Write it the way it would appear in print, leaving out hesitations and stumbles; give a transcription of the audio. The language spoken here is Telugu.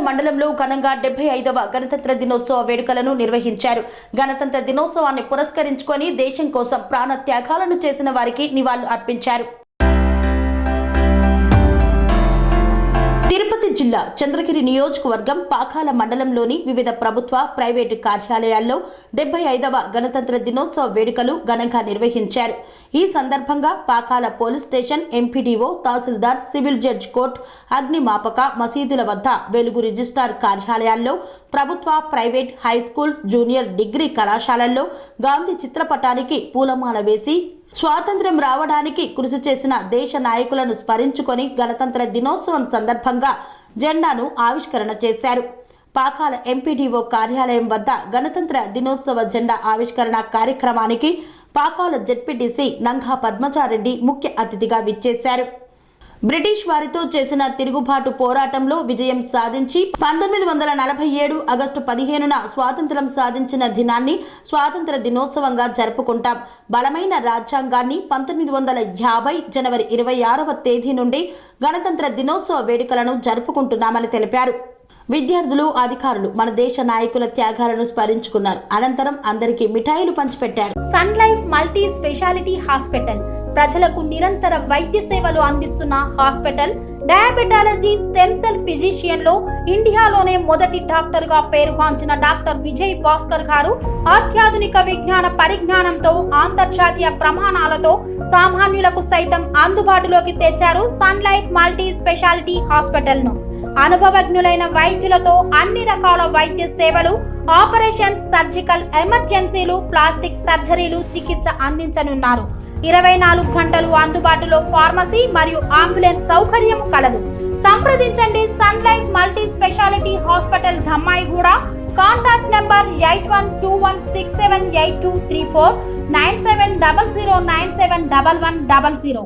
మండలంలో ఘనంగా 75వ గణతంత్ర దినోత్సవ వేడుకలను నిర్వహించారు. గణతంత్ర దినోత్సవాన్ని పురస్కరించుకొని దేశం కోసం ప్రాణ త్యాగాలను చేసిన వారికి నివాళులు అర్పించారు. తిరుపతి జిల్లా చంద్రగిరి నియోజకవర్గం పాకాల మండలంలోని వివిధ ప్రభుత్వ, ప్రైవేటు కార్యాలయాల్లో 75వ గణతంత్ర దినోత్సవ వేడుకలు ఘనంగా నిర్వహించారు. ఈ సందర్భంగా పాకాల పోలీస్ స్టేషన్, ఎంపీడీఓ, తహసీల్దార్, సివిల్ జడ్జ్ కోర్టు, అగ్నిమాపక, మసీదుల వద్ద, వెలుగు రిజిస్ట్రార్ కార్యాలయాల్లో, ప్రభుత్వ, private, high schools, junior degree కళాశాలల్లో గాంధీ చిత్రపటానికి పూలమాల వేసి స్వాతంత్ర్యం రావడానికి కృషి చేసిన దేశ నాయకులను స్మరించుకొని గణతంత్ర దినోత్సవం సందర్భంగా జెండాను ఆవిష్కరణ చేశారు. పాకాల ఎంపీడీఓ కార్యాలయం వద్ద గణతంత్ర దినోత్సవ జెండా ఆవిష్కరణ కార్యక్రమానికి పాకాల జెడ్పీటీసీ నంగా పద్మజారెడ్డి ముఖ్య అతిథిగా విచ్చేశారు. బ్రిటిష్ వారితో చేసిన తిరుగుబాటు పోరాటంలో విజయం సాధించి 1947 ఆగస్టు 15న స్వాతంత్ర్యం సాధించిన దినాన్ని స్వాతంత్ర దినోత్సవంగా జరుపుకుంటాం. బలమైన రాజ్యాంగాన్ని 1950 జనవరి 26వ తేదీ నుండి గణతంత్ర దినోత్సవ వేడుకలను జరుపుకుంటున్నామని తెలిపారు. విద్యార్థులు, అధికారులు మన దేశ నాయకుల త్యాగాలను స్మరించుకున్నారు. అనంతరం అందరికీ మిఠాయిలు పంచిపెట్టారు. Sun Life multi speciality hospital ప్రజలకు నిరంతర వైద్య సేవలు అందిస్తున్న hospital. Diabetology, stem cell physician లో ఇండియాలోనే మొదటి డాక్టర్ గా పేరుగాంచిన డాక్టర్ విజయ్ భాస్కర్ గారు అత్యాధునిక విజ్ఞాన పరిజ్ఞానంతో, అంతర్జాతీయ ప్రమాణాలతో సామాన్యులకు సైతం అందుబాటులోకి తెచ్చారు Sun Life multi speciality hospital ను. అనుభవజ్ఞులైన వైద్యులతో అన్ని రకాల వైద్య సేవలు, ఆపరేషన్స్, సర్జికల్ ఎమర్జెన్సీలు, ప్లాస్టిక్ సర్జరీలు, చికిత్స అందించనున్నారు. 24 గంటలు అందుబాటులో ఫార్మసీ మరియు అంబులెన్స్ సౌకర్యం కలదు. సంప్రదించండి Sun Life multi speciality hospital, Dammaiguda. Contact number 8121678234, 9700971100.